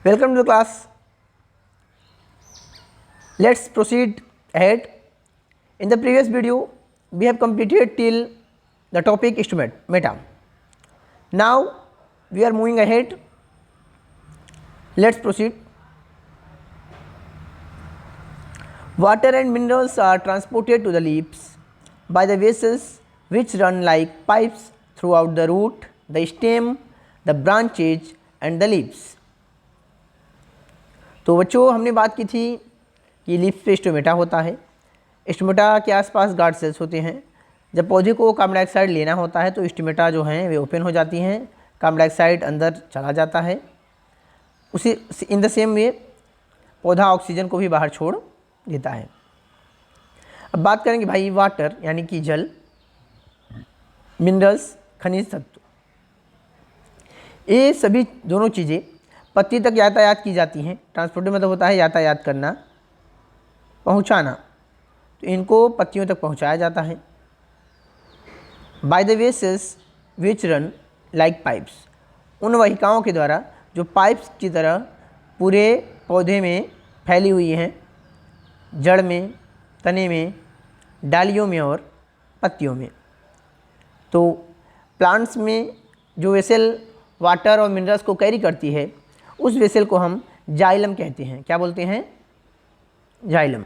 Welcome to the class. Let's proceed ahead. In the previous video, we have completed till the topic stomata. Now we are moving ahead. Let's proceed. Water and minerals are transported to the leaves by the vessels which run like pipes throughout the root, the stem, the branches and the leaves. तो बच्चों हमने बात की थी कि leaf पे stomata होता है। स्टोमेटा के आसपास गार्ड सेल्स होते हैं। जब पौधे को कार्बन डाइऑक्साइड लेना होता है तो स्टोमेटा जो हैं वे ओपन हो जाती हैं, कार्बन डाइऑक्साइड अंदर चला जाता है। उसी इन द सेम वे पौधा ऑक्सीजन को भी बाहर छोड़ देता है। अब बात करेंगे भाई वाटर यानी कि जल, मिनरल्स खनिज तत्व, ये सभी दोनों चीज़ें पत्ती तक यातायात की जाती हैं। ट्रांसपोर्ट मतलब होता है यातायात करना, पहुंचाना, तो इनको पत्तियों तक पहुंचाया जाता है। By the vessels which run like pipes, उन वाहिकाओं के द्वारा जो पाइप्स की तरह पूरे पौधे में फैली हुई हैं, जड़ में, तने में, डालियों में और पत्तियों में। तो प्लांट्स में जो वेसल वाटर और मिनरल्स को कैरी करती है उस वेसल को हम जाइलम कहते हैं। क्या बोलते हैं? जाइलम।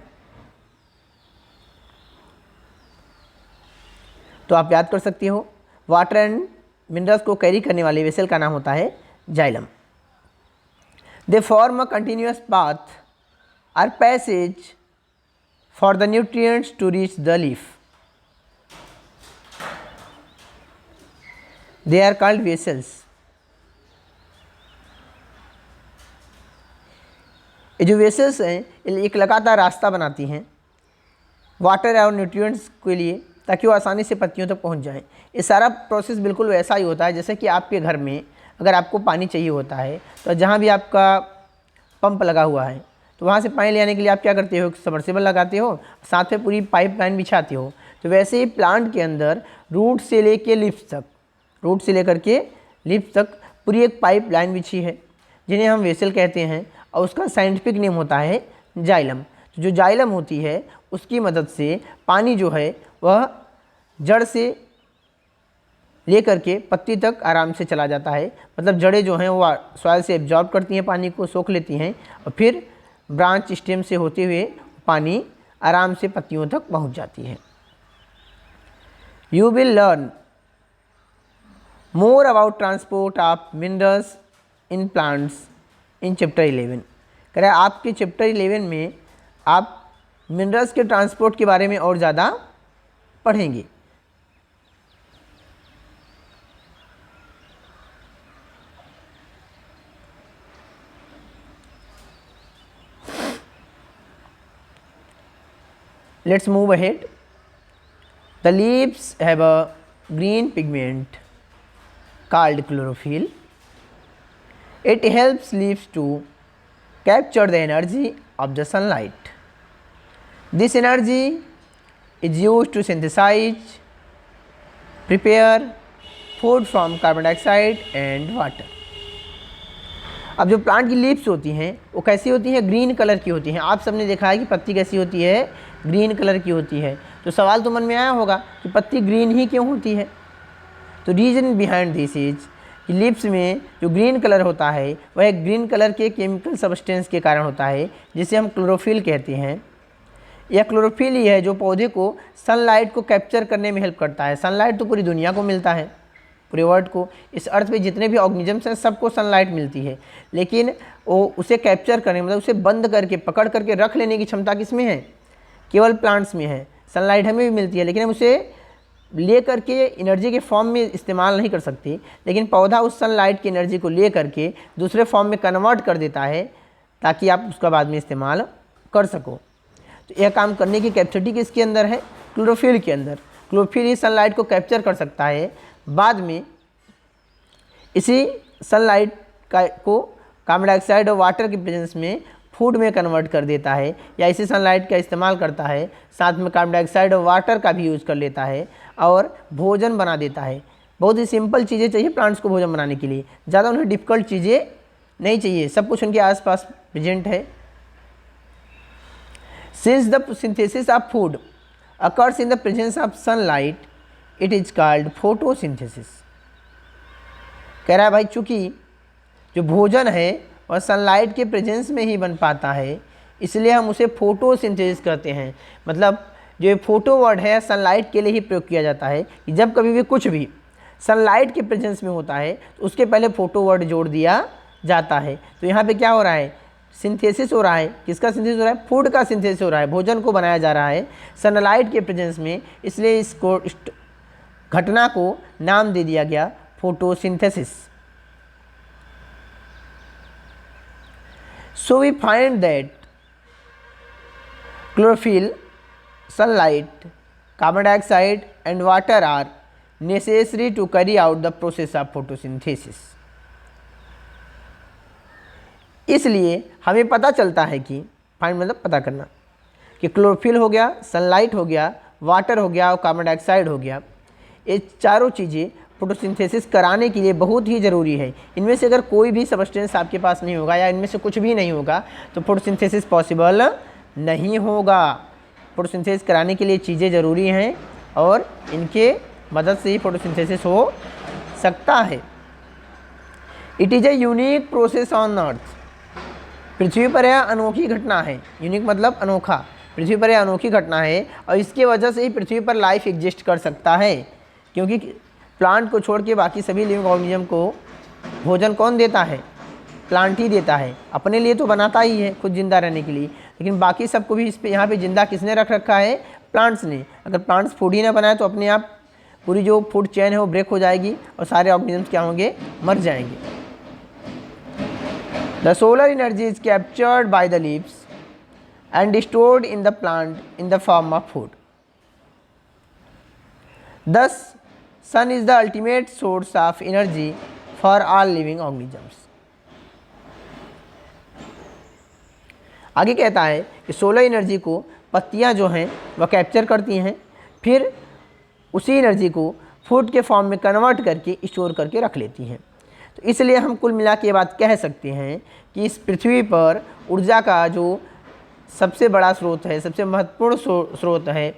तो आप याद कर सकते हो वाटर एंड मिनरल्स को कैरी करने वाले वेसल का नाम होता है xylem. They form a continuous path और passage for the nutrients to reach the leaf. They are called vessels. ये जो वेसल्स हैं एक लगातार रास्ता बनाती हैं वाटर और न्यूट्रिएंट्स के लिए ताकि वो आसानी से पत्तियों तक पहुंच जाएं। ये सारा प्रोसेस बिल्कुल वैसा ही होता है जैसे कि आपके घर में अगर आपको पानी चाहिए होता है तो जहाँ भी आपका पंप लगा हुआ है तो वहाँ से पानी ले आने के लिए आप क्या करते हो? सबमर्सिबल लगाते हो, साथ में पूरी पाइप लाइन बिछाते हो। तो वैसे ही प्लांट के अंदर रूट से लेके लीफ तक, रूट से लेकर के लीफ तक पूरी एक पाइप लाइन बिछी है जिन्हें हम वेसल कहते हैं और उसका साइंटिफिक नेम होता है जाइलम। तो जो जाइलम होती है उसकी मदद से पानी जो है वह जड़ से लेकर के पत्ती तक आराम से चला जाता है। मतलब जड़ें जो हैं वो सॉइल से एब्जॉर्ब करती हैं, पानी को सोख लेती हैं और फिर ब्रांच स्टेम से होते हुए पानी आराम से पत्तियों तक पहुंच जाती है। You will learn more about transport of minerals in plants in chapter 11। कह रहा है आपके चैप्टर 11 में आप मिनरल्स के ट्रांसपोर्ट के बारे में और ज़्यादा पढ़ेंगे। Let's move ahead. The leaves have a green pigment called chlorophyll. It helps leaves to capture the energy of the sunlight. This energy is used to synthesize, prepare food from carbon dioxide and water. अब जो plant की leaves होती हैं वो कैसी होती हैं? Green colour की होती हैं। आप सबने देखा है कि पत्ती कैसी होती है? ग्रीन कलर की होती है। तो सवाल तो मन में आया होगा कि पत्ती ग्रीन ही क्यों होती है? तो रीज़न बिहाइंड दिस इज कि लीव्स में जो ग्रीन कलर होता है वह ग्रीन कलर के केमिकल सब्सटेंस के कारण होता है जिसे हम क्लोरोफिल कहते हैं। यह क्लोरोफिल ही है जो पौधे को सनलाइट को कैप्चर करने में हेल्प करता है। सनलाइट तो पूरी दुनिया को मिलता है, पूरे वर्ल्ड को, इस अर्थ पे जितने भी ऑर्गेनिजम्स हैं सबको सनलाइट मिलती है, लेकिन वो उसे कैप्चर करने मतलब उसे बंद करके पकड़ करके रख लेने की क्षमता किसमें है? केवल प्लांट्स में है। सनलाइट हमें भी मिलती है लेकिन हम उसे ले करके एनर्जी के फॉर्म में इस्तेमाल नहीं कर सकते, लेकिन पौधा उस सनलाइट की एनर्जी को ले करके दूसरे फॉर्म में कन्वर्ट कर देता है ताकि आप उसका बाद में इस्तेमाल कर सको। तो यह काम करने की कैपेसिटी किसके अंदर है? क्लोरोफिल के अंदर। क्लोरोफिल ही सनलाइट को कैप्चर कर सकता है, बाद में इसी सनलाइट को कार्बन डाइऑक्साइड और वाटर की प्रेजेंस में फूड में कन्वर्ट कर देता है या इसी सनलाइट का इस्तेमाल करता है, साथ में कार्बन डाइऑक्साइड और वाटर का भी यूज़ कर लेता है और भोजन बना देता है। बहुत ही सिंपल चीज़ें चाहिए प्लांट्स को भोजन बनाने के लिए, ज़्यादा उन्हें डिफ़िकल्ट चीज़ें नहीं चाहिए, सब कुछ उनके आसपास प्रेजेंट है। Since the synthesis of food occurs in the presence of sunlight it is called photosynthesis. कह रहा है भाई चूंकि जो भोजन है वह सनलाइट के प्रेजेंस में ही बन पाता है, इसलिए हम उसे फोटोसिंथेसिस कहते हैं। मतलब जो ये फोटो वर्ड है सनलाइट के लिए ही प्रयोग किया जाता है कि जब कभी भी कुछ भी सनलाइट के प्रेजेंस में होता है तो उसके पहले फोटो वर्ड जोड़ दिया जाता है। तो यहाँ पे क्या हो रहा है, सिंथेसिस हो रहा है। किसका सिंथेसिस हो रहा है? फूड का सिंथेसिस हो रहा है, भोजन को बनाया जा रहा है सनलाइट के प्रेजेंस में, इसलिए इसको घटना को नाम दे दिया गया photosynthesis. So we find that chlorophyll, sunlight, carbon dioxide and water are necessary to carry out the process of photosynthesis। इसलिए हमें पता चलता है कि फाइंड मतलब पता करना कि क्लोरोफिल हो गया, सनलाइट हो गया, वाटर हो गया और कार्बन डाइऑक्साइड हो गया, ये चारों चीज़ें फोटोसिंथेसिस कराने के लिए बहुत ही ज़रूरी है। इनमें से अगर कोई भी सब्सटेंस आपके पास नहीं होगा या इनमें से कुछ भी नहीं होगा तो फोटोसिंथेसिस पॉसिबल नहीं होगा। फोटोसिंथेसिस कराने के लिए चीज़ें ज़रूरी हैं और इनके मदद से ही फोटोसिंथेसिस हो सकता है। It is a unique process on earth. पृथ्वी पर यह अनोखी घटना है। यूनिक मतलब अनोखा, पृथ्वी पर यह अनोखी घटना है और इसके वजह से ही पृथ्वी पर लाइफ एग्जिस्ट कर सकता है, क्योंकि प्लांट को छोड़ के बाकी सभी लिविंग ऑर्गेनिज्म को भोजन कौन देता है? प्लांट ही देता है। अपने लिए तो बनाता ही है खुद जिंदा रहने के लिए, लेकिन बाकी सबको भी इस पे यहाँ पे जिंदा किसने रख रखा है? प्लांट्स ने। अगर प्लांट्स फूड ही ना बनाए तो अपने आप पूरी जो फूड चेन है वो ब्रेक हो जाएगी और सारे ऑर्गेनिजम्स क्या होंगे? मर जाएंगे। The solar energy is captured by the leaves and stored in the plant in the form of food. Thus sun is the ultimate source of energy for all living organisms. आगे कहता है कि solar energy को पत्तियां जो हैं वह capture करती हैं, फिर उसी एनर्जी को फूड के फॉर्म में कन्वर्ट करके स्टोर करके रख लेती हैं। तो इसलिए हम कुल मिला के ये बात कह सकते हैं कि इस पृथ्वी पर ऊर्जा का जो सबसे बड़ा स्रोत है, सबसे महत्वपूर्ण स्रोत है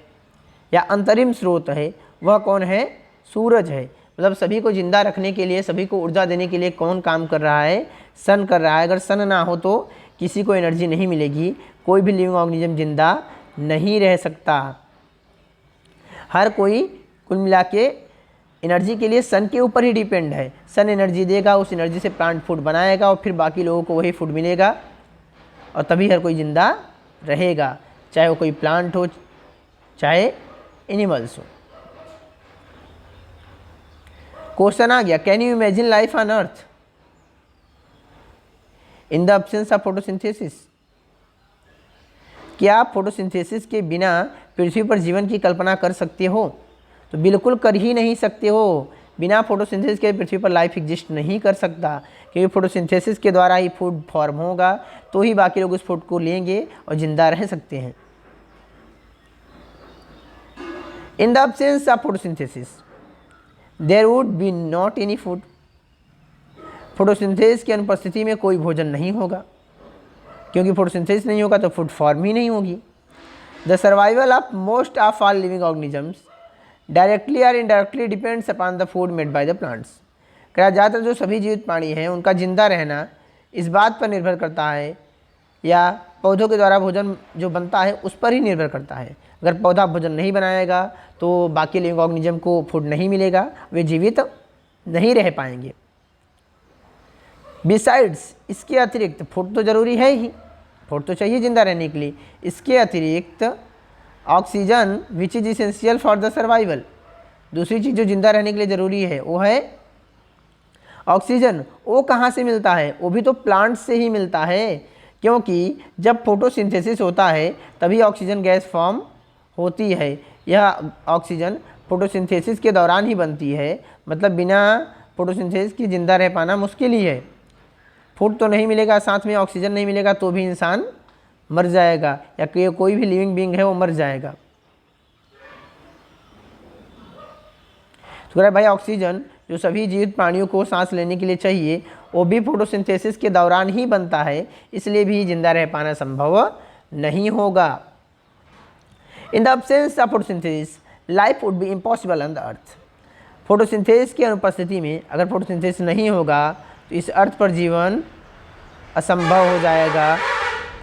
या अंतरिम स्रोत है, वह कौन है? सूरज है। मतलब सभी को जिंदा रखने के लिए, सभी को ऊर्जा देने के लिए कौन काम कर रहा है? सन कर रहा है। अगर सन ना हो तो किसी को एनर्जी नहीं मिलेगी, कोई भी लिविंग ऑर्गेनिज्म जिंदा नहीं रह सकता। हर कोई कुल मिला के एनर्जी के लिए सन के ऊपर ही डिपेंड है। सन एनर्जी देगा, उस एनर्जी से प्लांट फूड बनाएगा और फिर बाकी लोगों को वही फूड मिलेगा और तभी हर कोई ज़िंदा रहेगा, चाहे वो कोई प्लांट हो चाहे एनिमल्स हो। क्वेश्चन आ गया, can you imagine life on earth in the absence of photosynthesis? क्या आप फोटोसिंथेसिस के बिना पृथ्वी पर जीवन की कल्पना कर सकते हो? तो बिल्कुल कर ही नहीं सकते हो। बिना फोटोसिंथेसिस के पृथ्वी पर लाइफ एग्जिस्ट नहीं कर सकता, क्योंकि फोटोसिंथेसिस के द्वारा ही फूड फॉर्म होगा, तो ही बाकी लोग उस फूड को लेंगे और जिंदा रह सकते हैं। In the absence of photosynthesis there would be not any food. Photosynthesis की अनुपस्थिति में कोई भोजन नहीं होगा, क्योंकि फोटोसिंथेसिस नहीं होगा तो फूड फॉर्म ही नहीं होगी। The survival of most of all living organisms directly और indirectly depends upon the food made by the plants. क्या ज़्यादातर जो सभी जीवित प्राणी हैं उनका जिंदा रहना इस बात पर निर्भर करता है या पौधों के द्वारा भोजन जो बनता है उस पर ही निर्भर करता है। अगर पौधा भोजन नहीं बनाएगा तो बाकी लिविंग ऑर्गेनिज्म को फूड नहीं मिलेगा, वे जीवित नहीं रह पाएंगे। बिसाइड्स, इसके अतिरिक्त फूड तो ज़रूरी है ही, फूड तो चाहिए जिंदा रहने के लिए। इसके अतिरिक्त oxygen which is essential for the survival, दूसरी चीज़ जो जिंदा रहने के लिए ज़रूरी है वो है ऑक्सीजन। वो कहाँ से मिलता है? वो भी तो प्लांट से ही मिलता है, क्योंकि जब फोटोसिंथेसिस होता है तभी ऑक्सीजन गैस फॉर्म होती है। यह ऑक्सीजन फोटोसिंथेसिस के दौरान ही बनती है, मतलब बिना फोटोसिंथेसिस की जिंदा रह पाना मुश्किल ही है। फूड तो नहीं मिलेगा, साथ में ऑक्सीजन नहीं मिलेगा तो भी इंसान मर जाएगा या कोई भी लिविंग बीइंग है वो मर जाएगा। तो भाई ऑक्सीजन जो सभी जीवित प्राणियों को सांस लेने के लिए चाहिए वो भी फोटोसिंथेसिस के दौरान ही बनता है, इसलिए भी जिंदा रह पाना संभव नहीं होगा। In the absence of photosynthesis life would be impossible on the earth. Photosynthesis की अनुपस्थिति में अगर फोटोसिंथेसिस नहीं होगा तो इस अर्थ पर जीवन असंभव हो जाएगा,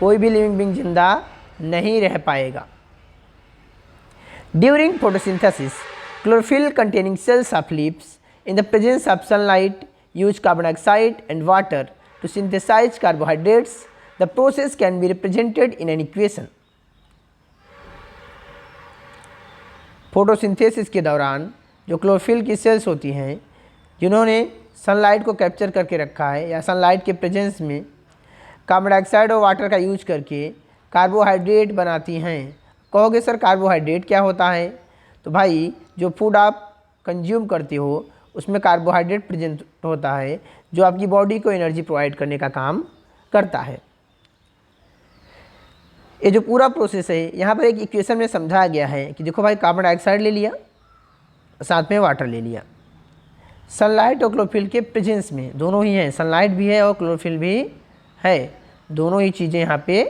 कोई भी लिविंग बीइंग जिंदा नहीं रह पाएगा। During photosynthesis chlorophyll containing cells of leaves in the presence of sunlight use carbon dioxide and water to synthesize carbohydrates. The process can be represented in an equation. Photosynthesis के दौरान जो chlorophyll की sales होती हैं जिन्होंने sunlight को capture करके रखा है या सनलाइट के प्रेजेंस में कार्बन डाइऑक्साइड और वाटर का यूज करके कार्बोहाइड्रेट बनाती हैं। कहोगे सर कार्बोहाइड्रेट क्या होता है? तो भाई जो फूड आप कंज्यूम करते हो उसमें कार्बोहाइड्रेट प्रेजेंट होता है जो आपकी बॉडी को एनर्जी प्रोवाइड करने का काम करता है। ये जो पूरा प्रोसेस है यहाँ पर एक इक्वेशन में समझाया गया है कि देखो भाई कार्बन डाइऑक्साइड ले लिया, साथ में वाटर ले लिया, सनलाइट और क्लोरोफिल के प्रेजेंस में, दोनों ही हैं, सनलाइट भी है और क्लोरोफिल भी है, दोनों ही चीज़ें यहाँ पे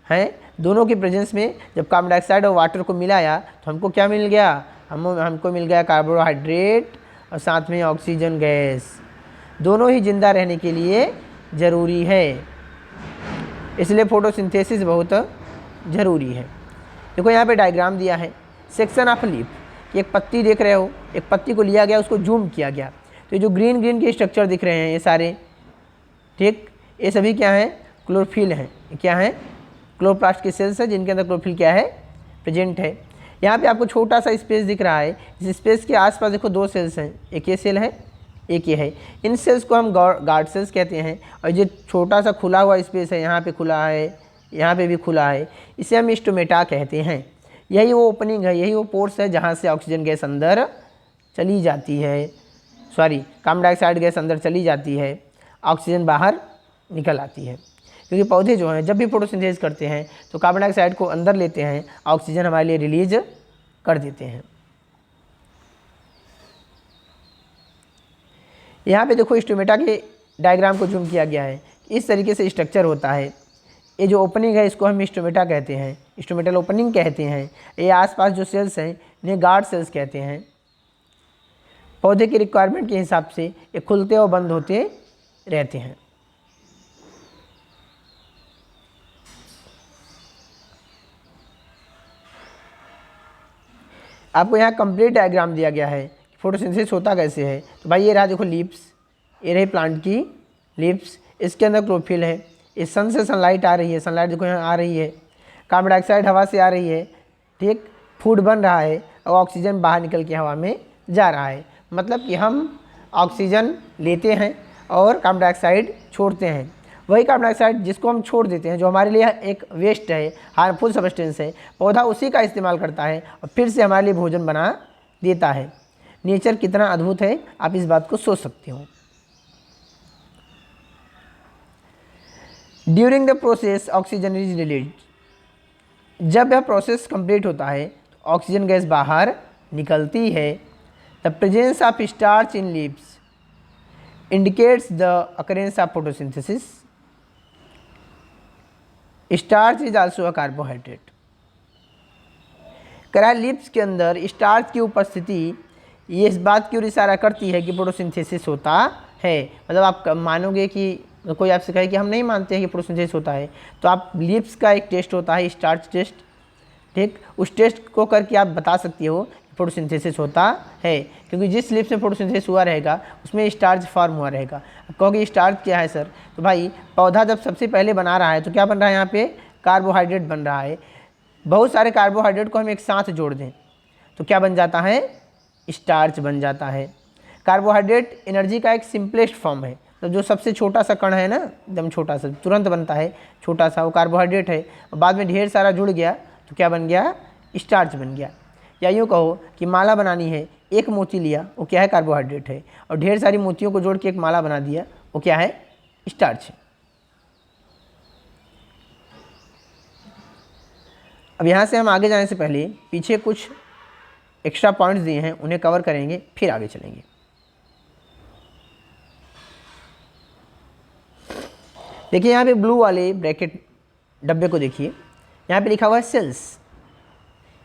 हैं। दोनों के प्रेजेंस में जब कार्बन डाइऑक्साइड और वाटर को मिलाया तो हमको क्या मिल गया? हमको मिल गया कार्बोहाइड्रेट और साथ में ऑक्सीजन गैस। दोनों ही जिंदा रहने के लिए ज़रूरी है, इसलिए फोटोसिंथेसिस बहुत ज़रूरी है। देखो यहाँ पे डायग्राम दिया है, सेक्शन ऑफ लीफ, एक पत्ती देख रहे हो, एक पत्ती को लिया गया, उसको जूम किया गया, तो जो ग्रीन ग्रीन के स्ट्रक्चर दिख रहे हैं ये सारे, ठीक, ये सभी क्या हैं? क्लोरोफिल हैं। क्या है? क्लोरोप्लास्ट के सेल्स है जिनके अंदर क्लोरोफिल क्या है? प्रेजेंट है। यहाँ पे आपको छोटा सा स्पेस दिख रहा है, इस स्पेस के आसपास देखो दो सेल्स हैं, एक ये सेल है, एक ये है। इन सेल्स को हम गार्ड सेल्स कहते हैं। और जो छोटा सा खुला हुआ स्पेस है, यहाँ पे खुला है, यहाँ पे भी खुला है, इसे हम स्टोमेटा कहते हैं। यही वो ओपनिंग है, यही वो पोर्स है जहाँ से ऑक्सीजन गैस अंदर चली जाती है, कार्बन डाइऑक्साइड गैस अंदर चली जाती है, ऑक्सीजन बाहर निकल आती है। क्योंकि पौधे जो हैं जब भी फोटोसिंथेसिस करते हैं तो कार्बन डाइऑक्साइड को अंदर लेते हैं, ऑक्सीजन हमारे लिए रिलीज कर देते हैं। यहाँ पे देखो स्टोमेटा के डायग्राम को जूम किया गया है, इस तरीके से स्ट्रक्चर होता है। ये जो ओपनिंग है इसको हम स्टोमेटा कहते हैं, स्टोमेटल ओपनिंग कहते हैं। ये आसपास जो सेल्स हैं इन्हें गार्ड सेल्स कहते हैं। पौधे की रिक्वायरमेंट के हिसाब से ये खुलते और बंद होते रहते हैं। आपको यहाँ कंप्लीट डायग्राम दिया गया है फोटोसिंथेसिस होता कैसे है। तो भाई ये रहा देखो लीव्स, ये रही प्लांट की लीव्स, इसके अंदर क्लोरोफिल है, इस सन से सनलाइट आ रही है, सनलाइट देखो यहाँ आ रही है, कार्बन डाइऑक्साइड हवा से आ रही है, ठीक, फूड बन रहा है और ऑक्सीजन बाहर निकल के हवा में जा रहा है। मतलब कि हम ऑक्सीजन लेते हैं और कार्बन डाइऑक्साइड छोड़ते हैं। वही कार्बन डाइऑक्साइड जिसको हम छोड़ देते हैं, जो हमारे लिए एक वेस्ट है, हार्मफुल सब्सटेंस है, पौधा उसी का इस्तेमाल करता है और फिर से हमारे लिए भोजन बना देता है। नेचर कितना अद्भुत है, आप इस बात को सोच सकते हो। During the process oxygen is released. जब यह प्रोसेस कंप्लीट होता है तो ऑक्सीजन गैस बाहर निकलती है। The presence of starch in leaves indicates the occurrence of photosynthesis. Starch is also a carbohydrate. करा लीव्स के अंदर स्टार्च की उपस्थिति ये इस बात की ओर इशारा करती है कि फोटोसिंथेसिस होता है। मतलब आप मानोगे कि कोई आपसे कहे कि हम नहीं मानते हैं कि फोटोसिंथेसिस होता है, तो आप लीव्स का एक टेस्ट होता है स्टार्च टेस्ट, ठीक, उस टेस्ट को करके आप बता सकती हो कि फोटोसिंथेसिस होता है। क्योंकि जिस लीव्स में फोटोसिंथेसिस हुआ रहेगा उसमें स्टार्च फॉर्म हुआ रहेगा। अब कहोगे स्टार्च क्या है सर? तो भाई पौधा जब सबसे पहले बना रहा है तो क्या बन रहा है? यहाँ पे कार्बोहाइड्रेट बन रहा है। बहुत सारे कार्बोहाइड्रेट को हम एक साथ जोड़ दें तो क्या बन जाता है? स्टार्च बन जाता है। कार्बोहाइड्रेट एनर्जी का एक सिंपलेस्ट फॉर्म है, तो जो सबसे छोटा सा कण है ना, एकदम छोटा सा तुरंत बनता है, छोटा सा, वो कार्बोहाइड्रेट है। और बाद में ढेर सारा जुड़ गया तो क्या बन गया? स्टार्च बन गया। या यूँ कहो कि माला बनानी है, एक मोती लिया, वो क्या है? कार्बोहाइड्रेट है। और ढेर सारी मोतियों को जोड़ के एक माला बना दिया, वो क्या है? स्टार्च है। अब यहाँ से हम आगे जाने से पहले पीछे कुछ एक्स्ट्रा पॉइंट्स दिए हैं, उन्हें कवर करेंगे, फिर आगे चलेंगे। देखिए यहाँ पे ब्लू वाले ब्रैकेट डब्बे को देखिए, यहाँ पे लिखा हुआ है सेल्स,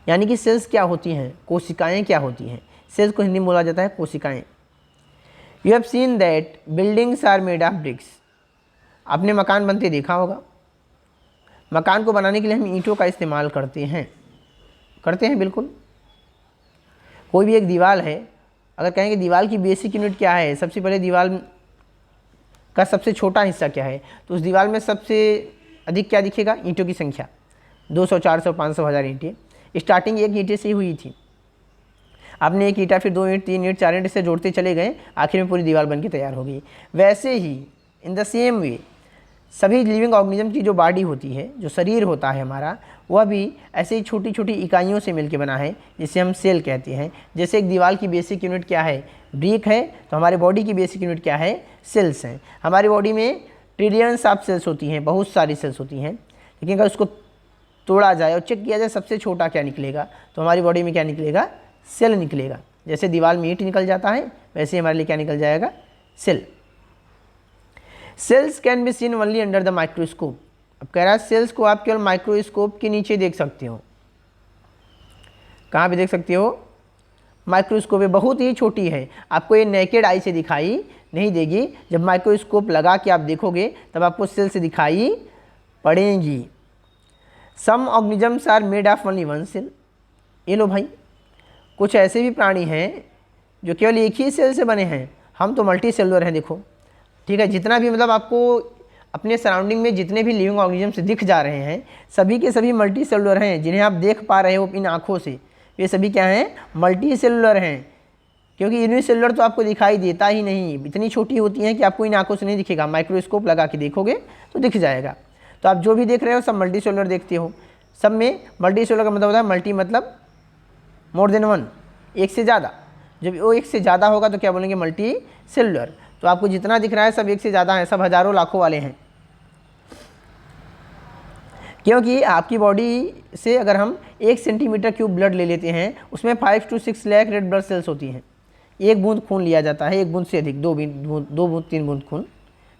यानी कि सेल्स क्या होती हैं, कोशिकाएं क्या होती हैं। सेल्स को हिंदी में बोला जाता है कोशिकाएं। You have seen that buildings are made of bricks. आपने मकान बनते देखा होगा। मकान को बनाने के लिए हम ईंटों का इस्तेमाल करते हैं बिल्कुल। कोई भी एक दीवार है, अगर कहें कि दीवार की बेसिक यूनिट क्या है, सबसे पहले दीवार का सबसे छोटा हिस्सा क्या है, तो उस दीवार में सबसे अधिक क्या दिखेगा, ईंटों की संख्या। 200, 400, 500, 1000 ईंटें। स्टार्टिंग एक ईंटे से ही हुई थी। आपने एक ईंटा, फिर 2 ईंट, 3 ईंट, 4 ईंट से जोड़ते चले गए, आखिर में पूरी दीवार बन के तैयार हो गई। वैसे ही इन द सेम वे सभी लिविंग ऑर्गेनिज्म की जो बॉडी होती है, जो शरीर होता है हमारा, वह भी ऐसे ही छोटी छोटी इकाइयों से मिलकर बना है, जिसे हम सेल कहते हैं। जैसे एक दीवार की बेसिक यूनिट क्या है, ब्रिक है, तो हमारे बॉडी की बेसिक यूनिट क्या है, सेल्स हैं। हमारी बॉडी में ट्रिलियंस ऑफ सेल्स होती हैं, बहुत सारी सेल्स होती हैं, लेकिन अगर उसको तोड़ा जाए और चेक किया जाए सबसे छोटा क्या निकलेगा, तो हमारी बॉडी में क्या निकलेगा, सेल निकलेगा। जैसे दीवार में ईंट निकल जाता है, वैसे ही हमारे लिए क्या निकल जाएगा, cell. Cells can be seen only under the microscope. अब कह रहा है सेल्स को आप केवल माइक्रोस्कोप के नीचे देख सकते हो। कहाँ पे देख सकते हो, माइक्रोस्कोप में, बहुत ही छोटी है, आपको ये नेकेड आई से दिखाई नहीं देगी। जब माइक्रोस्कोप लगा के आप देखोगे तब आपको सेल्स दिखाई पड़ेंगी। Some organisms are made of only one cell. ये लो भाई, कुछ ऐसे भी प्राणी हैं जो केवल एक ही सेल से बने हैं। हम तो मल्टी सेलुलर हैं, देखो, ठीक है। जितना भी मतलब आपको अपने सराउंडिंग में जितने भी लिविंग ऑर्गेनिजम्स दिख जा रहे हैं, सभी के सभी मल्टी सेलुलर हैं, जिन्हें आप देख पा रहे हो इन आँखों से। ये सभी क्या हैं, मल्टी सेलुलर हैं, क्योंकि यूनिसेलुलर तो आपको दिखाई देता ही नहीं, इतनी छोटी होती हैं कि आपको इन आँखों से नहीं दिखेगा। माइक्रोस्कोप लगा के देखोगे तो दिख जाएगा। तो आप जो भी देख रहे हो सब मल्टी सेलुलर देखते हो। सब में मल्टी सेलुलर का मतलब होता है, मल्टी मतलब मोर देन वन, एक से ज़्यादा। जब वो एक से ज़्यादा होगा तो क्या बोलेंगे, मल्टी सेलुलर। तो आपको जितना दिख रहा है सब एक से ज़्यादा है, सब हज़ारों लाखों वाले हैं। क्योंकि आपकी बॉडी से अगर हम 1 सेंटीमीटर क्यूब ब्लड ले लेते हैं, उसमें 5 to 6 lakh red blood cells होती हैं। 1 बूंद खून लिया जाता है, 1 बूंद से अधिक, 2 बूंद 3 बूंद खून,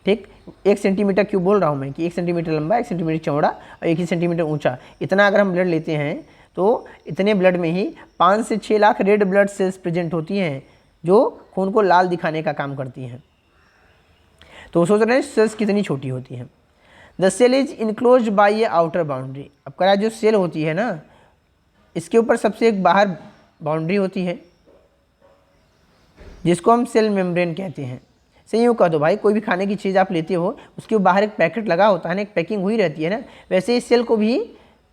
ठीक। 1 सेंटीमीटर क्यूब बोल रहा हूँ मैं, कि 1 सेंटीमीटर लंबा, 1 सेंटीमीटर चौड़ा और 1 ही सेंटीमीटर ऊंचा। इतना अगर हम ब्लड लेते हैं तो इतने ब्लड में ही 5 से 6 lakh red blood cells present होती हैं, जो खून को लाल दिखाने का काम करती हैं। तो सोच रहे हैं सेल्स कितनी छोटी होती हैं। The cell is enclosed by a outer boundary. अब कह रहा है जो सेल होती है ना, इसके ऊपर सबसे एक बाहर बाउंड्री होती है, जिसको हम सेल मेम्ब्रेन कहते हैं। सही यूँ कह दो भाई, कोई भी खाने की चीज़ आप लेते हो, उसके बाहर एक पैकेट लगा होता है ना, एक पैकिंग हुई रहती है ना, वैसे ही सेल को भी,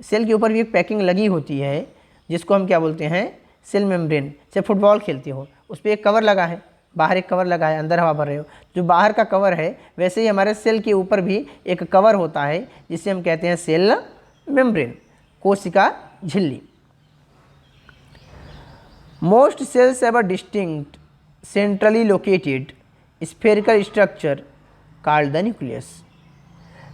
सेल के ऊपर भी एक पैकिंग लगी होती है, जिसको हम क्या बोलते हैं, सेल मेम्ब्रेन। जैसे फुटबॉल खेलते हो, उस पर एक कवर लगा है, बाहर एक कवर लगा है, अंदर हवा भर रहे हो, जो बाहर का कवर है, वैसे ही हमारे सेल के ऊपर भी एक कवर होता है, जिसे हम कहते हैं सेल मेम्ब्रेन, कोशिका झिल्ली। Most cells have a distinct centrally located spherical structure called the nucleus.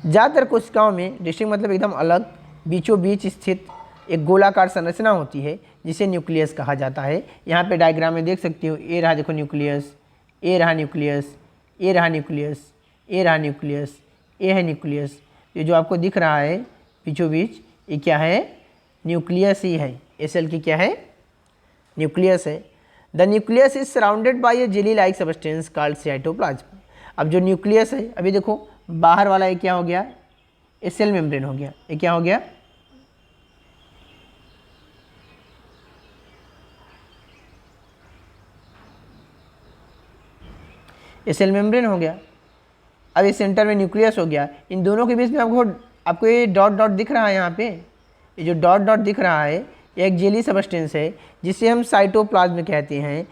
ज़्यादातर कोशिकाओं में डिस्टिंक्ट मतलब एकदम अलग, बीचों बीच स्थित एक गोलाकार संरचना होती है, जिसे न्यूक्लियस कहा जाता है। यहाँ पे डायग्राम में देख सकते हो, ये रहा देखो न्यूक्लियस, ये रहा न्यूक्लियस, ये रहा न्यूक्लियस, ये रहा न्यूक्लियस, ये है न्यूक्लियस। ये जो आपको दिख रहा है बीचों बीच, ये क्या है, न्यूक्लियस ही है। ये सेल की क्या है, न्यूक्लियस है। The nucleus is surrounded by A jelly like substance called cytoplasm. अब जो न्यूक्लियस है, अभी देखो बाहर वाला ये क्या हो गया, ये सेल मेम्ब्रेन हो गया। ये क्या हो गया, ये सेल मेम्ब्रेन हो गया। अब ये सेंटर में न्यूक्लियस हो गया। इन दोनों के बीच में आपको ये डॉट डॉट दिख रहा है, यहाँ पे ये जो डॉट डॉट दिख रहा है, ये एक जेली सब्सटेंस है, जिसे हम साइटोप्लाज्म कहते हैं,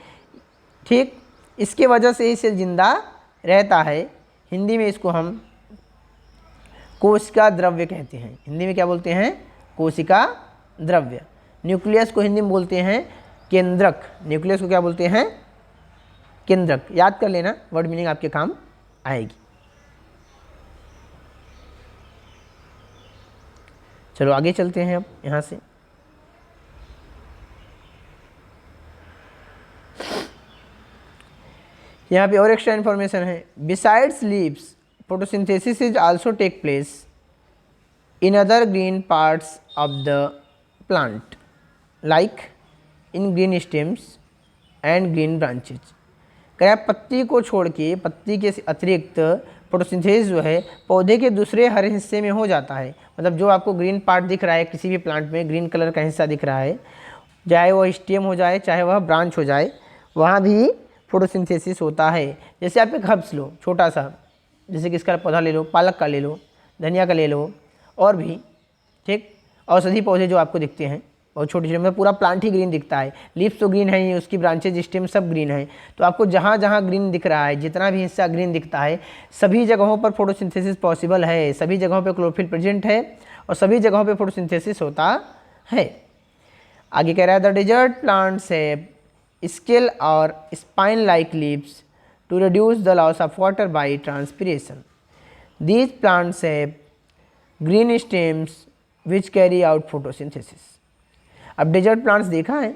ठीक। इसके वजह से ये सेल जिंदा रहता है। हिंदी में इसको हम कोशिका द्रव्य कहते हैं। हिंदी में क्या बोलते हैं, कोशिका द्रव्य। न्यूक्लियस को हिंदी में बोलते हैं केंद्रक। न्यूक्लियस को क्या बोलते हैं, केंद्रक। याद कर लेना, वर्ड मीनिंग आपके काम आएगी। चलो आगे चलते हैं अब यहाँ से। यहाँ पे और एक्स्ट्रा इन्फॉर्मेशन है। Besides leaves photosynthesis is also take place in other green parts of the plant like in green stems and green branches। क्या पत्ती को छोड़ के, पत्ती के अतिरिक्त फोटोसिंथेसिस जो है पौधे के दूसरे हरे हिस्से में हो जाता है। मतलब जो आपको ग्रीन पार्ट दिख रहा है किसी भी प्लांट में, ग्रीन कलर का हिस्सा दिख रहा है, चाहे वह स्टेम हो जाए चाहे वह ब्रांच हो जाए, वहाँ भी फोटोसिंथेसिस होता है। जैसे आप एक हर्ब्स लो छोटा सा, जैसे कि इसका पौधा ले लो, पालक का ले लो, धनिया का ले लो, और भी ठीक औषधि पौधे जो आपको दिखते हैं बहुत छोटे छोटे, मतलब पूरा प्लांट ही ग्रीन दिखता है, लीव्स तो ग्रीन है ही, उसकी ब्रांचेज स्टेम सब ग्रीन है। तो आपको जहाँ जहाँ ग्रीन दिख रहा है, जितना भी हिस्सा ग्रीन दिखता है, सभी जगहों पर फोटोसिंथेसिस पॉसिबल है, सभी जगहों पर क्लोरोफिल प्रेजेंट है और सभी जगहों पर फोटोसिंथेसिस होता है। आगे कह रहा है the desert plants have scale और spine like leaves to reduce the loss of water by transpiration. These plants have green stems which carry out photosynthesis. अब डेजर्ट प्लांट्स देखा है,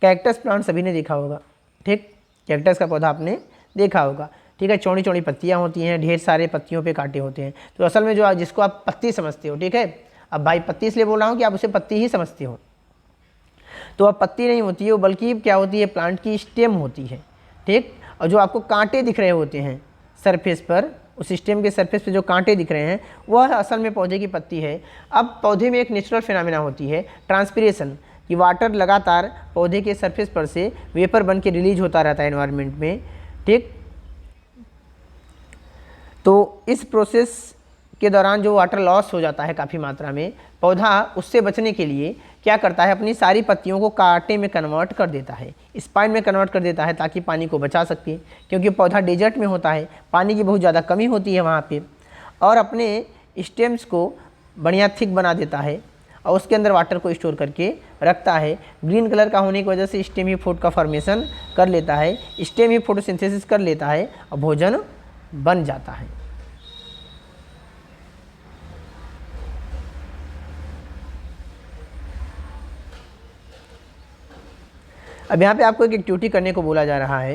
कैक्टस प्लांट सभी ने देखा होगा, ठीक, कैक्टस का पौधा आपने देखा होगा, ठीक है, चौड़ी चौड़ी पत्तियां होती हैं, ढेर सारे पत्तियों पे कांटे होते हैं। तो असल में जो जिसको आप पत्ती समझते हो, ठीक है, अब भाई पत्ती इसलिए बोल रहा हूँ कि आप उसे पत्ती ही समझते हो, तो अब पत्ती नहीं होती है वो, बल्कि क्या होती है, प्लांट की स्टेम होती है, ठीक। और जो आपको कांटे दिख रहे होते हैं सरफेस पर, उस स्टेम के सरफेस पे जो कांटे दिख रहे हैं वह असल में पौधे की पत्ती है। अब पौधे में एक नेचुरल फिनोमेना होती है ट्रांसपिरेशन, कि वाटर लगातार पौधे के सरफेस पर से वेपर बन के रिलीज होता रहता है एनवायरनमेंट में, ठीक। तो इस प्रोसेस के दौरान जो वाटर लॉस हो जाता है काफ़ी मात्रा में, पौधा उससे बचने के लिए क्या करता है, अपनी सारी पत्तियों को कांटे में कन्वर्ट कर देता है, स्पाइन में कन्वर्ट कर देता है, ताकि पानी को बचा सके, क्योंकि पौधा डेजर्ट में होता है, पानी की बहुत ज़्यादा कमी होती है वहाँ पे, और अपने स्टेम्स को बढ़िया थिक बना देता है और उसके अंदर वाटर को स्टोर करके रखता है। ग्रीन कलर का होने की वजह से स्टेम ही फूड का फॉर्मेशन कर लेता है, स्टेम ही फोटोसिंथेसिस कर लेता है और भोजन बन जाता है। अब यहाँ पे आपको एक एक्टिविटी करने को बोला जा रहा है,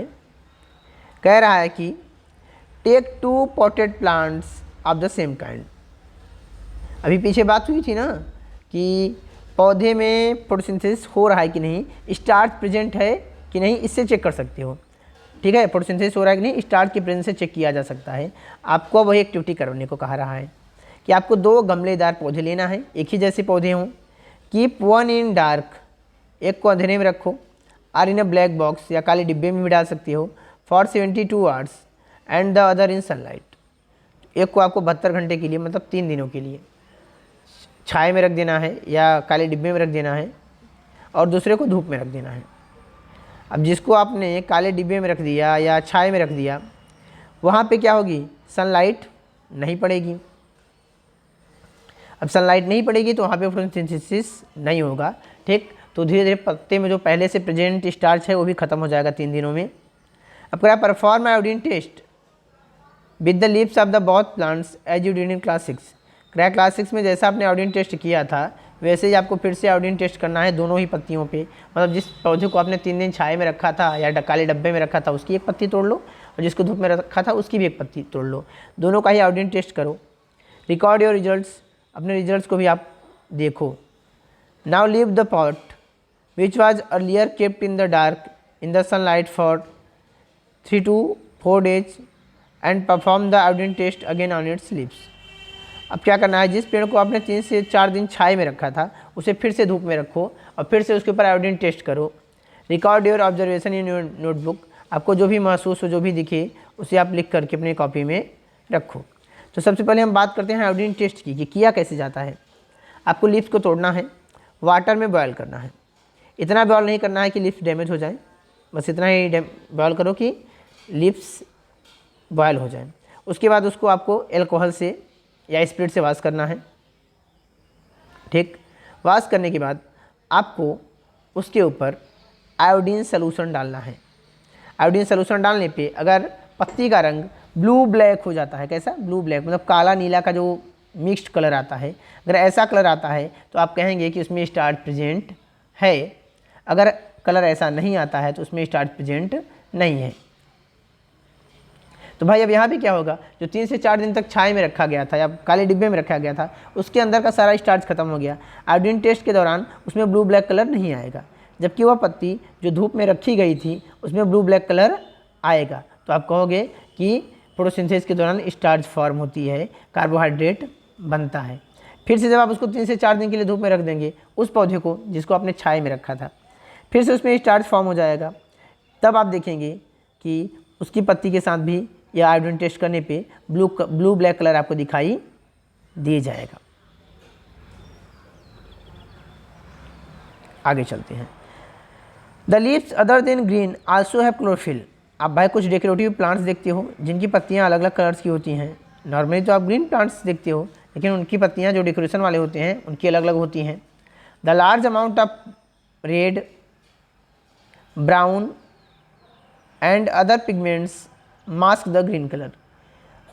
कह रहा है कि take 2 potted plants of the same kind. अभी पीछे बात हुई थी ना कि पौधे में फोटोसिंथेसिस हो रहा है कि नहीं, स्टार्च प्रेजेंट है कि नहीं, इससे चेक कर सकते हो, ठीक है, फोटोसिंथेसिस हो रहा है कि नहीं, स्टार्च की प्रेजेंस से चेक किया जा सकता है। आपको वही एक्टिविटी करने को कहा रहा है कि आपको 2 गमलेदार पौधे लेना है, एक ही जैसे पौधे हों, कीप 1 इन डार्क, एक को अंधेरे में रखो, or in a black box, या काले डिब्बे में भी डाल सकते हो, for 72 hours and the other in sunlight. एक को आपको 72 घंटे के लिए, मतलब 3 दिनों के लिए छाए में रख देना है या काले डिब्बे में रख देना है, और दूसरे को धूप में रख देना है। अब जिसको आपने काले डिब्बे में रख दिया या छाए में रख दिया, वहाँ पे क्या होगी, सनलाइट नहीं पड़ेगी। अब सनलाइट नहीं पड़ेगी तो वहाँ पे फोटोसिंथेसिस नहीं होगा, ठीक। तो धीरे धीरे पत्ते में जो पहले से प्रेजेंट स्टार्च है वो भी खत्म हो जाएगा 3 दिनों में। अब क्या, perform iodine test with the leaves of the both plants as you did in class 6। Class 6 में जैसा आपने आयोडीन टेस्ट किया था वैसे ही आपको फिर से आयोडीन टेस्ट करना है दोनों ही पत्तियों पे। मतलब जिस पौधे को आपने 3 दिन छाए में रखा था या काले डब्बे में रखा था उसकी एक पत्ती तोड़ लो, और जिसको धूप में रखा था उसकी भी एक पत्ती तोड़ लो, दोनों का ही आयोडीन टेस्ट करो। रिकॉर्ड योर रिजल्ट्स, अपने रिजल्ट्स को भी आप देखो। Now leave the pot which was earlier kept in the dark in the sunlight for 3 to 4 days and perform the iodine test again on its leaves। अब क्या करना है, जिस पेड़ को आपने 3 से 4 दिन छाए में रखा था उसे फिर से धूप में रखो और फिर से उसके ऊपर आयोडीन टेस्ट करो। Record your observation in your notebook, आपको जो भी महसूस हो, जो भी दिखे उसे आप लिख करके अपनी कॉपी में रखो। तो सबसे पहले हम बात करते हैं आयोडीन टेस्ट की कि किया कैसे जाता है। आपको लीव्स को तोड़ना है, वाटर में बॉयल करना है, इतना बॉयल नहीं करना है कि लीव्स डैमेज हो जाए, बस इतना ही बॉयल करो कि लीव्स बॉयल हो जाए। उसके बाद उसको आपको अल्कोहल से या स्पिरिट से वॉश करना है, ठीक। वॉश करने के बाद आपको उसके ऊपर आयोडीन सॉल्यूशन डालना है। आयोडीन सॉल्यूशन डालने पे अगर पत्ती का रंग ब्लू ब्लैक हो जाता है, कैसा, ब्लू ब्लैक, मतलब काला नीला का जो मिक्स्ड कलर आता है, अगर ऐसा कलर आता है तो आप कहेंगे कि उसमें स्टार्च प्रेजेंट है। अगर कलर ऐसा नहीं आता है तो उसमें स्टार्च प्रेजेंट नहीं है। तो भाई अब यहाँ भी क्या होगा, जो 3 से 4 दिन तक छाए में रखा गया था या काले डिब्बे में रखा गया था, उसके अंदर का सारा स्टार्च खत्म हो गया। आयोडीन टेस्ट के दौरान उसमें ब्लू ब्लैक कलर नहीं आएगा, जबकि वह पत्ती जो धूप में रखी गई थी उसमें ब्लू ब्लैक कलर आएगा। तो आप कहोगे कि फोटोसिंथेसिस के दौरान स्टार्च फॉर्म होती है, कार्बोहाइड्रेट बनता है। फिर से जब आप उसको 3 से 4 दिन के लिए धूप में रख देंगे उस पौधे को जिसको आपने छाए में रखा था, फिर से उसमें स्टार्च फॉर्म हो जाएगा। तब आप देखेंगे कि उसकी पत्ती के साथ भी या आयोडीन टेस्ट करने पे ब्लू ब्लैक कलर आपको दिखाई दे जाएगा। आगे चलते हैं। The leaves other than green also have chlorophyll. आप भाई कुछ डेकोरेटिव प्लांट्स देखते हो जिनकी पत्तियां अलग अलग कलर्स की होती हैं। नॉर्मली तो आप ग्रीन प्लांट्स देखते हो, लेकिन उनकी पत्तियां जो डेकोरेशन वाले होते हैं उनकी अलग अलग होती हैं। The large amount of red, brown and other pigments mask the green colour.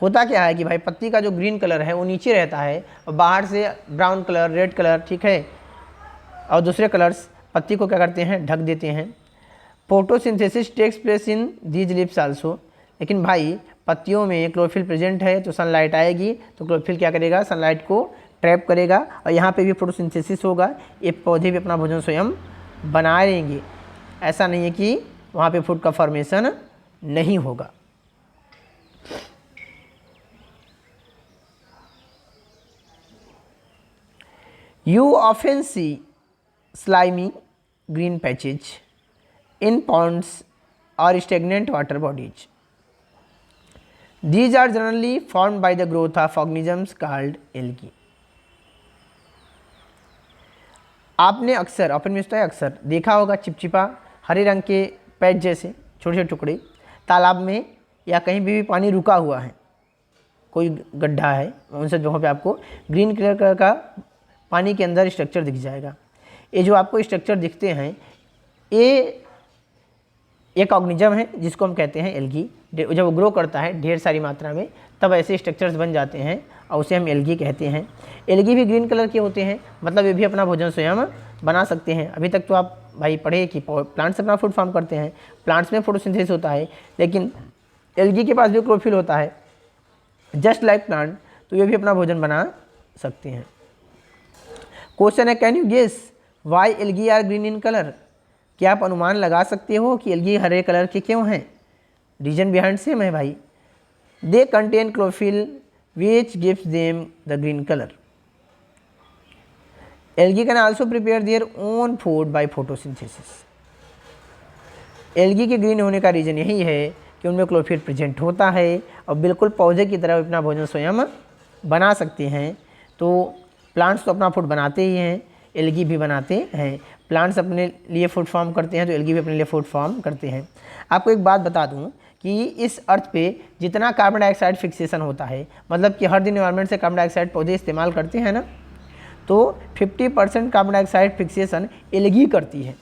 होता क्या है कि भाई पत्ती का जो ग्रीन कलर है वो नीचे रहता है और बाहर से ब्राउन कलर, रेड कलर, ठीक है, और दूसरे कलर्स पत्ती को क्या करते हैं, ढक देते हैं। Photosynthesis takes place in these leaves also. लेकिन भाई पत्तियों में क्लोरोफिल प्रेजेंट है तो सनलाइट आएगी तो क्लोरोफिल क्या करेगा, सनलाइट को ट्रैप करेगा और यहाँ पे भी फोटोसिंथेसिस होगा। ये पौधे भी अपना भोजन स्वयं बना लेंगे। ऐसा नहीं है कि वहाँ पे फूड का फॉर्मेशन नहीं होगा। You often see slimy green patches in ponds or stagnant water bodies. These are generally formed by the growth of organisms called algae. आपने अक्सर, अपन में है अक्सर देखा होगा चिपचिपा हरे रंग के पैच जैसे छोटे छोटे टुकड़े तालाब में या कहीं भी पानी रुका हुआ है, कोई गड्ढा है, उन सब जगहों पे आपको ग्रीन कलर का पानी के अंदर स्ट्रक्चर दिख जाएगा। ये जो आपको स्ट्रक्चर दिखते हैं ये एक ऑर्गेनिज्म है जिसको हम कहते हैं एल्गी। जब वो ग्रो करता है ढेर सारी मात्रा में तब ऐसे स्ट्रक्चर्स बन जाते हैं और उसे हम एल्गी कहते हैं। एल्गी भी ग्रीन कलर के होते हैं, मतलब ये भी अपना भोजन स्वयं बना सकते हैं। अभी तक तो आप भाई पढ़े कि प्लांट्स अपना फूड फॉर्म करते हैं, प्लांट्स में फोटोसिंथेसिस होता है, लेकिन एल्गी के पास भी क्लोरोफिल होता है जस्ट लाइक प्लांट, तो ये भी अपना भोजन बना सकते हैं। क्वेश्चन है, can you guess why algae are green in colour. क्या आप अनुमान लगा सकते हो कि एल्गी हरे कलर के क्यों हैं। रीजन बिहाइंड सेम है भाई, they contain chlorophyll which gives them the green colour. Algae can also prepare their own food by photosynthesis. Algae के ग्रीन होने का रीज़न यही है कि उनमें क्लोरोफिल प्रेजेंट होता है और बिल्कुल पौधे की तरह अपना भोजन स्वयं बना सकते हैं। तो प्लांट्स तो अपना फूड बनाते ही हैं, एल्गी भी बनाते हैं। प्लांट्स अपने लिए फूड फॉर्म करते हैं तो एल्गी भी अपने लिए फूड फॉर्म करते हैं। आपको एक बात बता दूं कि इस अर्थ पे जितना कार्बन डाइऑक्साइड फिक्सेशन होता है, मतलब कि हर दिन एनवायरनमेंट से कार्बन डाइऑक्साइड पौधे इस्तेमाल करते हैं ना, तो 50% कार्बन डाइऑक्साइड फिक्सेशन एल्गी करती है।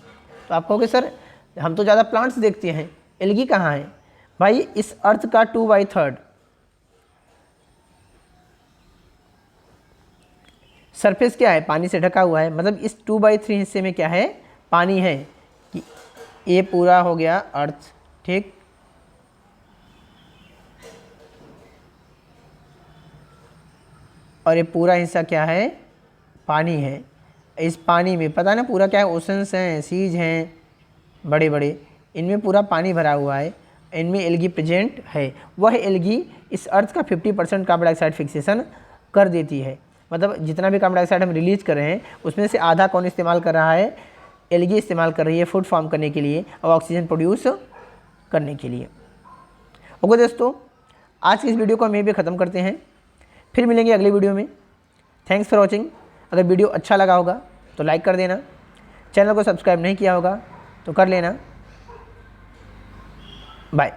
तो आप कहोगे सर हम तो ज़्यादा प्लांट्स देखते हैं, एल्गी कहाँ है। भाई इस अर्थ का 2/3 सरफेस क्या है, पानी से ढका हुआ है। मतलब इस 2/3 हिस्से में क्या है, पानी है। कि ये पूरा हो गया अर्थ, ठीक, और ये पूरा हिस्सा क्या है, पानी है। इस पानी में पता ना पूरा क्या है, ओशंस हैं, सीज हैं बड़े बड़े, इनमें पूरा पानी भरा हुआ है, इनमें एल्गी प्रेजेंट है। वह एल्गी इस अर्थ का 50% कार्बन डाइऑक्साइड फिक्सेशन कर देती है। मतलब जितना भी कार्बन डाइऑक्साइड हम रिलीज कर रहे हैं उसमें से आधा कौन इस्तेमाल कर रहा है, एल्गी इस्तेमाल कर रही है फूड फॉर्म करने के लिए और ऑक्सीजन प्रोड्यूस करने के लिए। ओके दोस्तों, आज की इस वीडियो को हम यहीं पे ख़त्म करते हैं, फिर मिलेंगे अगले वीडियो में। Thanks for watching. अगर वीडियो अच्छा लगा होगा तो लाइक कर देना, चैनल को सब्सक्राइब नहीं किया होगा तो कर लेना। बाय।